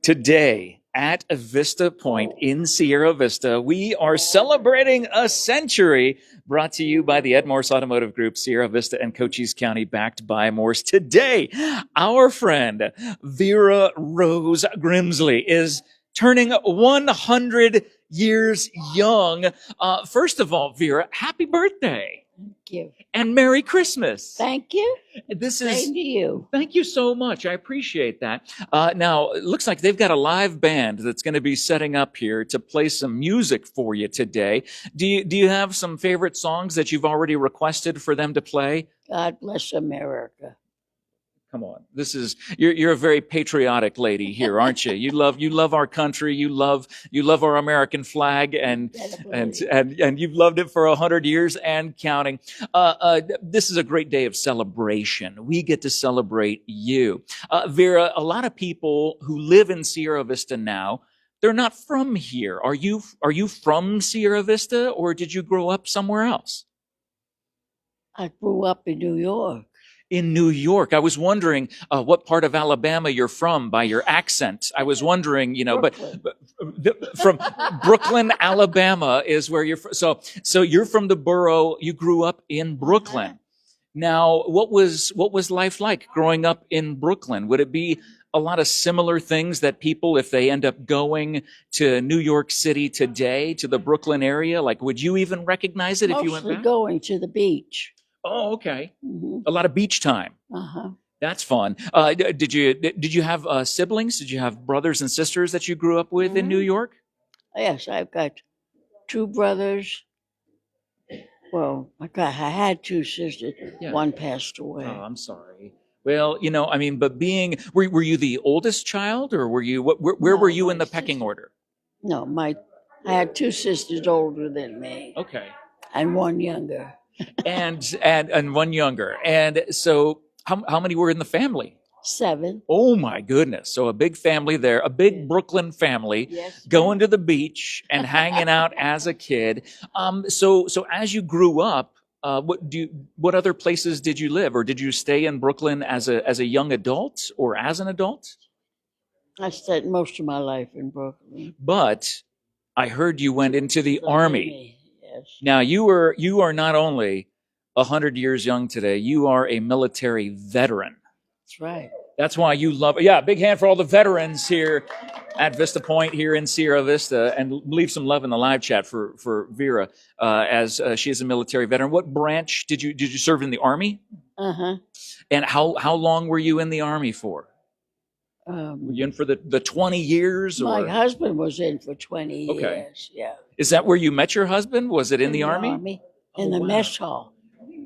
Today at Vista Point in Sierra Vista, we are celebrating a century, brought to you by the Ed Morse Automotive Group, Sierra Vista and Cochise County, backed by Morse. Today, our friend Vera Rose Grimsley is turning 100 years young. First of all, Vera, happy birthday. Thank you. And Merry Christmas. Thank you. This Same to you. Thank you so much. I appreciate that. Now, it looks like they've got a live band that's going to be setting up here to play some music for you today. Do you have some favorite songs that you've already requested for them to play? God bless America. Come on. You're a very patriotic lady here, aren't you? You love our country. You love our American flag, and you've loved it for 100 years and counting. This is a great day of celebration. We get to celebrate you. Vera, a lot of people who live in Sierra Vista now, they're not from here. Are you from Sierra Vista, or did you grow up somewhere else? I grew up in New York. In New York. I was wondering what part of Alabama you're from by your accent. I was wondering, but from Brooklyn, Alabama is where you're from. So you're from the borough. You grew up in Brooklyn. Now, what was life like growing up in Brooklyn? Would it be a lot of similar things that people, if they end up going to New York City today, to the Brooklyn area, like would you even recognize it if you went back? Mostly going to the beach. Oh, okay. Mm-hmm. A lot of beach time. Uh-huh. That's fun. Did you have siblings? Did you have brothers and sisters that you grew up with in New York? Yes, I've got two brothers. Well, I had two sisters. Yeah. One passed away. Oh, I'm sorry. Well, but were you the oldest child, or were you where were you in the pecking order? No, I had two sisters older than me. Okay. And one younger. and one younger. And so how many were in the family? 7. Oh my goodness. So a big family there, a big Brooklyn family, going to the beach and hanging out as a kid. So as you grew up, what other places did you live, or did you stay in Brooklyn as a young adult or as an adult? I spent most of my life in Brooklyn. But I heard you went into the Army. Yes. Now you are not only 100 years young today, you are a military veteran. That's right. That's why you love, big hand for all the veterans here at Vista Point here in Sierra Vista, and leave some love in the live chat for Vera, as she is a military veteran. What branch did you serve in? The Army? Uh-huh. And how long were you in the Army for? Were you in for the 20 years? My or? husband was in for 20 years. Okay. Yeah. Is that where you met your husband? Was it in the Army? In the mess hall.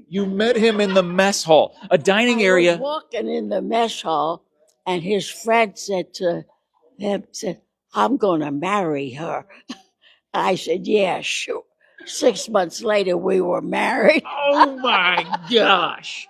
You met him in the mess hall, a dining area. I was walking in the mess hall, and his friend said to him, "I'm going to marry her." I said, "Yeah, sure." 6 months later, we were married. Oh my gosh!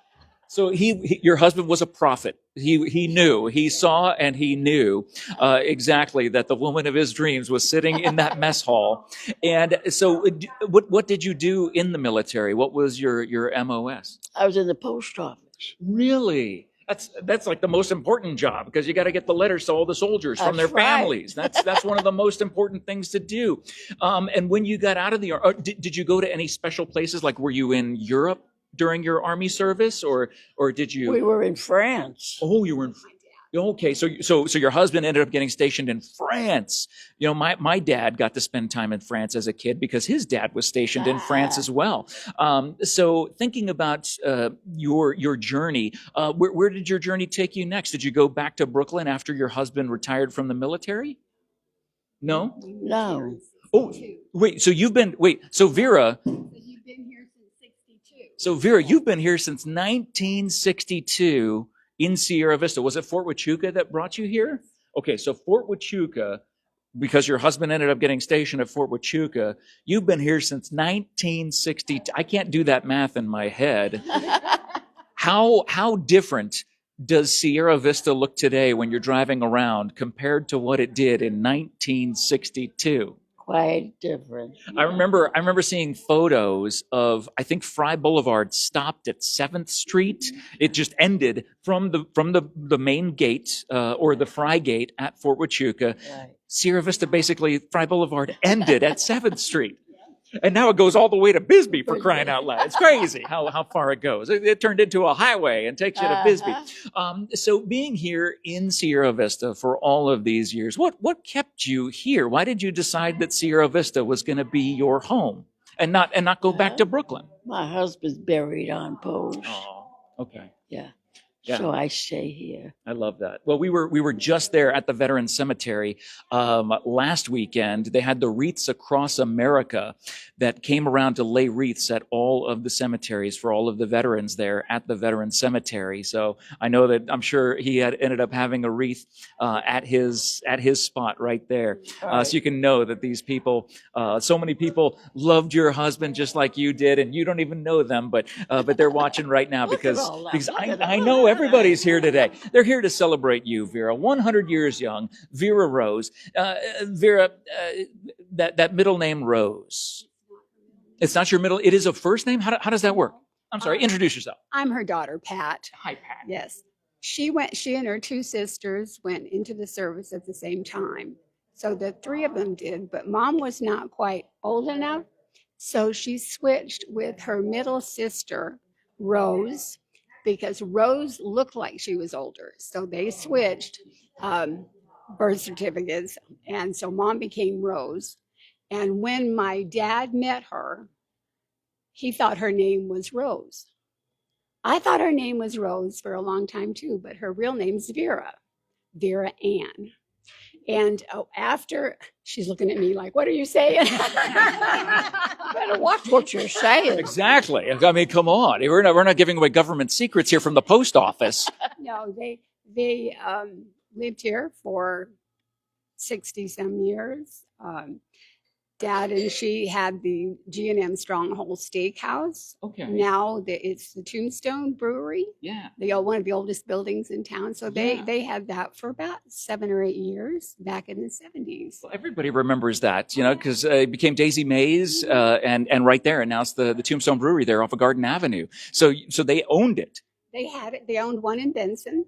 So your husband was a prophet. He knew, he saw, and he knew exactly that the woman of his dreams was sitting in that mess hall. And so, what did you do in the military? What was your MOS? I was in the post office. Really? That's like the most important job, because you got to get the letters to all the soldiers from their families. That's one of the most important things to do. And when you got out of the Army, did you go to any special places? Like, were you in Europe during your Army service, or did you? We were in France. Oh, you were in. Okay, so your husband ended up getting stationed in France. My dad got to spend time in France as a kid because his dad was stationed in France as well. So thinking about your journey, where did your journey take you next? Did you go back to Brooklyn after your husband retired from the military? No? No. Oh, wait. So Vera. So Vera, you've been here since 1962 in Sierra Vista. Was it Fort Huachuca that brought you here? Okay, so Fort Huachuca, because your husband ended up getting stationed at Fort Huachuca, you've been here since 1962. I can't do that math in my head. How different does Sierra Vista look today when you're driving around compared to what it did in 1962? quite different. I remember seeing photos of, I think Fry Boulevard stopped at 7th Street. It just ended from the main gate, or the Fry Gate at Fort Huachuca. Right. Sierra Vista, basically, Fry Boulevard ended at 7th Street. And now it goes all the way to Bisbee, for crying out loud. It's crazy how far it goes. It turned into a highway and takes you to Bisbee. So being here in Sierra Vista for all of these years, what kept you here? Why did you decide that Sierra Vista was going to be your home and not go back to Brooklyn? My husband's buried on post. Oh, okay. Yeah. Yeah. So I stay here. I love that. Well, we were just there at the Veterans Cemetery last weekend. They had the Wreaths Across America that came around to lay wreaths at all of the cemeteries for all of the veterans there at the Veterans Cemetery. So I know that I'm sure he had ended up having a wreath at his spot right there. So you can know that these people, so many people loved your husband just like you did, and you don't even know them, but they're watching right now because I know everybody's here today. They're here to celebrate you, Vera. 100 years young, Vera Rose. Vera, that middle name Rose. It's not your middle. It is a first name. How does that work? I'm sorry. Introduce yourself. I'm her daughter, Pat. Hi, Pat. Yes. She and her two sisters went into the service at the same time. So the three of them did, but Mom was not quite old enough. So she switched with her middle sister, Rose, because Rose looked like she was older. So they switched birth certificates. And so Mom became Rose. And when my dad met her, he thought her name was Rose. I thought her name was Rose for a long time too, but her real name's Vera, Vera Ann. And after, she's looking at me like, what are you saying? Better watch what you're saying. Exactly. I mean, come on. We're not giving away government secrets here from the post office. No, they lived here for 60 some years. Dad and she had the G&M Stronghold Steakhouse. Okay. Now it's the Tombstone Brewery. Yeah. One of the oldest buildings in town. So they had that for about 7 or 8 years back in the 70s. Well, everybody remembers that, because it became Daisy Mays, and right there, and now it's the Tombstone Brewery there off of Garden Avenue. So they owned it. They had it. They owned one in Benson,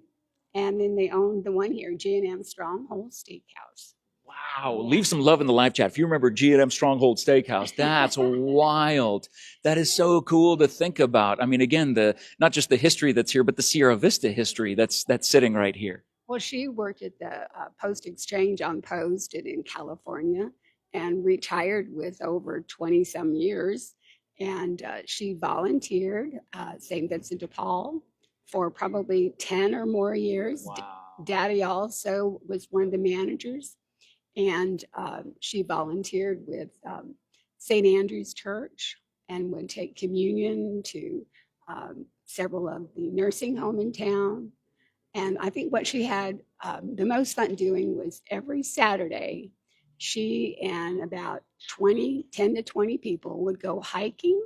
and then they owned the one here, G&M Stronghold Steakhouse. Wow. Leave some love in the live chat. If you remember G&M Stronghold Steakhouse, that's wild. That is so cool to think about. I mean, again, not just the history that's here, but the Sierra Vista history that's sitting right here. Well, she worked at the Post Exchange on Post and in California and retired with over 20 some years. And she volunteered St. Vincent de Paul for probably 10 or more years. Wow. Daddy also was one of the managers. And she volunteered with St. Andrew's Church and would take communion to several of the nursing home in town. And I think what she had the most fun doing was every Saturday, she and about 10 to 20 people would go hiking.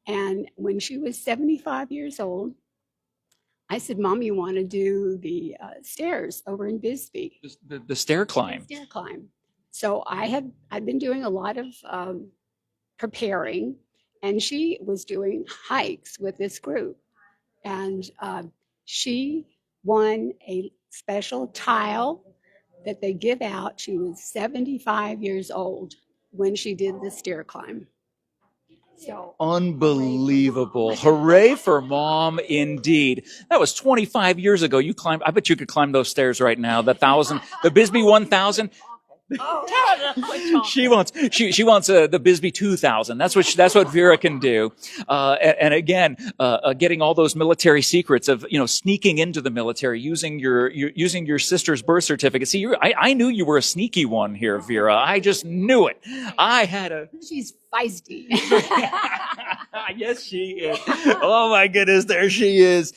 And when she was 75 years old, I said, Mom, you want to do the stairs over in Bisbee? The stair climb. The stair climb. So I'd been doing a lot of preparing, and she was doing hikes with this group. And she won a special tile that they give out. She was 75 years old when she did the stair climb. So unbelievable. Hooray for Mom, indeed. That was 25 years ago. I bet you could climb those stairs right now. The Bisbee 1000. She wants the Bisbee 2000. That's what Vera can do. And again, getting all those military secrets of, sneaking into the military, using your sister's birth certificate. See, I knew you were a sneaky one here, Vera. I just knew it. She's feisty. Yes, she is. Oh my goodness, there she is.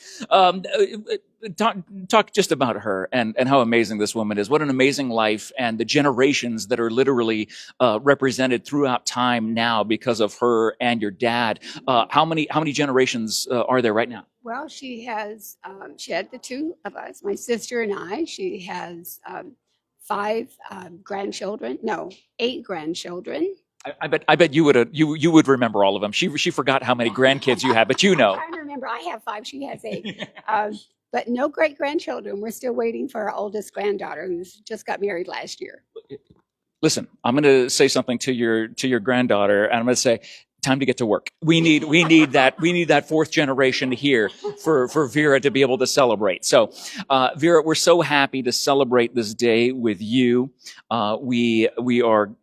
Talk just about her and how amazing this woman is. What an amazing life, and the generations that are literally represented throughout time now because of her and your dad. How many generations are there right now? Well, she had the two of us, my sister and I. She has 5 grandchildren. No, 8 grandchildren. I bet you would remember all of them. She forgot how many grandkids you had, but you know. I'm trying to remember. I have 5. She has 8. But no great grandchildren. We're still waiting for our oldest granddaughter, who's just got married last year. Listen, I'm going to say something to your granddaughter, and I'm going to say, time to get to work. We need that fourth generation here for Vera to be able to celebrate. So, Vera, we're so happy to celebrate this day with you. We are.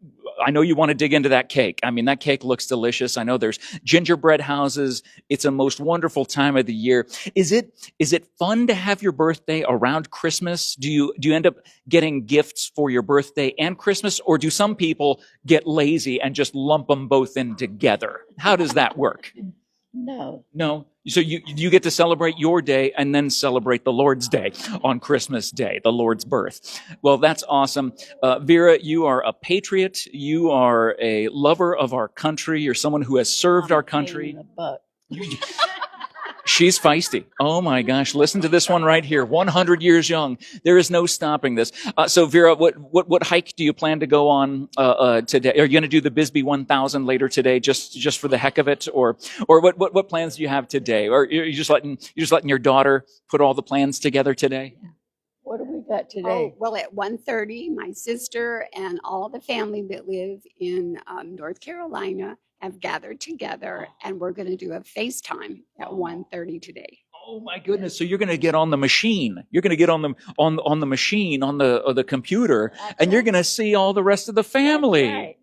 I know you want to dig into that cake. I mean, that cake looks delicious. I know there's gingerbread houses. It's a most wonderful time of the year. Is it fun to have your birthday around Christmas? Do you end up getting gifts for your birthday and Christmas, or do some people get lazy and just lump them both in together? How does that work? No. So you get to celebrate your day and then celebrate the Lord's Day on Christmas Day, the Lord's birth. Well, that's awesome. Vera, you are a patriot. You are a lover of our country. You're someone who has served our country. She's feisty. Oh my gosh. Listen to this one right here. 100 years young. There is no stopping this. So Vera, what hike do you plan to go on, today? Are you going to do the Bisbee 1000 later today, just for the heck of it? Or what plans do you have today? Or you're just letting your daughter put all the plans together today? What do we got today? Oh, well, at 1:30, my sister and all the family that live in North Carolina have gathered together, and we're going to do a FaceTime at 1:30 today. Oh my goodness! So you're going to get on the machine. You're going to get on the machine on the computer, and you're going to see all the rest of the family. Right.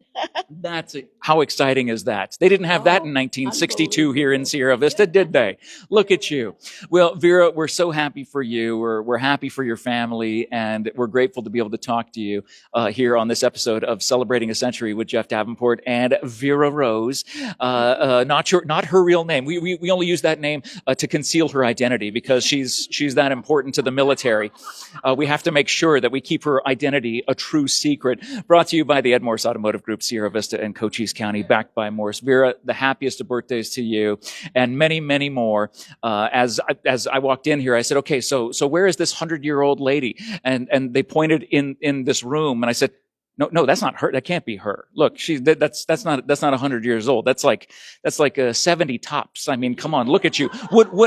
That's it. How exciting is that? They didn't have that in 1962 here in Sierra Vista, did they? Look at you. Well, Vera, we're so happy for you. We're happy for your family, and we're grateful to be able to talk to you here on this episode of Celebrating a Century with Jeff Davenport and Vera Rose. Not her real name. We only use that name to conceal her identity because she's that important to the military. We have to make sure that we keep her identity a true secret. Brought to you by the Ed Morse Automotive Group, Sierra Vista and Cochise County, backed by Morse. Vera, the happiest of birthdays to you, and many, many more. As I walked in here, I said, okay, so where is this 100-year-old lady? And they pointed in this room, and I said, no, that's not her. That can't be her. Look, that's not 100 years old. That's like 70 tops. I mean, come on, look at you.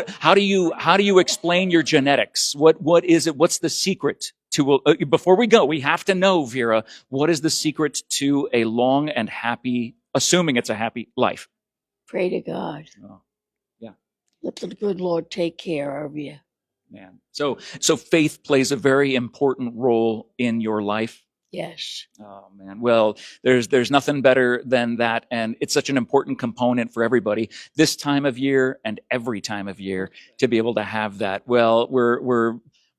How do you explain your genetics? What is it? What's the secret to, before we go, we have to know, Vera, what is the secret to a long and happy, assuming it's a happy life? Pray to God. Oh, yeah. Let the good Lord take care of you. Man. So faith plays a very important role in your life. Yes. Oh man. Well, there's nothing better than that. And it's such an important component for everybody this time of year and every time of year to be able to have that. Well,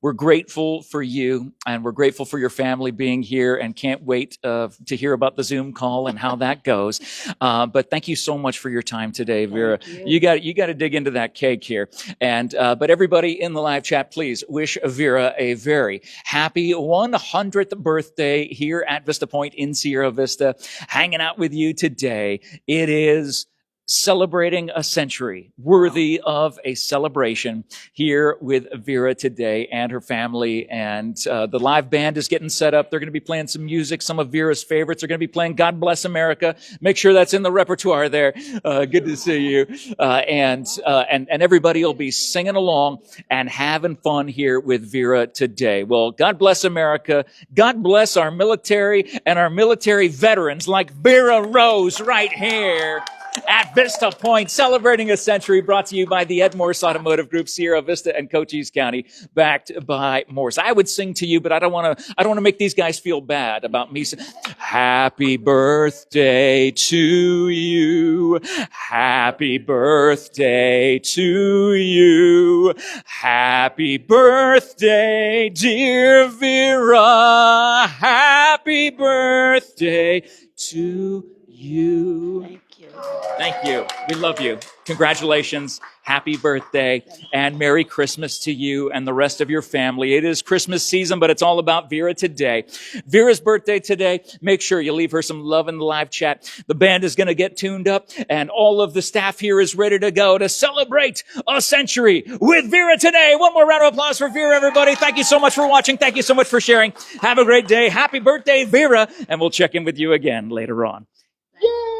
we're grateful for you, and we're grateful for your family being here, and can't wait to hear about the Zoom call and how that goes. But thank you so much for your time today, Vera. You got to dig into that cake here. And but everybody in the live chat, please wish Vera a very happy 100th birthday here at Vista Point in Sierra Vista. Hanging out with you today. It is celebrating a century, worthy of a celebration here with Vera today and her family. And the live band is getting set up. They're going to be playing some music. Some of Vera's favorites are going to be playing God Bless America. Make sure that's in the repertoire there. Good to see you. And everybody will be singing along and having fun here with Vera today. Well, God bless America. God bless our military and our military veterans like Vera Rose right here at Vista Point, celebrating a century, brought to you by the Ed Morse Automotive Group, Sierra Vista and Cochise County, backed by Morse. I would sing to you, but I don't want to make these guys feel bad about me. Happy birthday to you. Happy birthday to you. Happy birthday, dear Vera. Happy birthday to you. Thank you. Thank you. We love you. Congratulations. Happy birthday and Merry Christmas to you and the rest of your family. It is Christmas season, but it's all about Vera today. Vera's birthday today. Make sure you leave her some love in the live chat. The band is going to get tuned up and all of the staff here is ready to go to celebrate a century with Vera today. One more round of applause for Vera, everybody. Thank you so much for watching. Thank you so much for sharing. Have a great day. Happy birthday, Vera. And we'll check in with you again later on. Yay!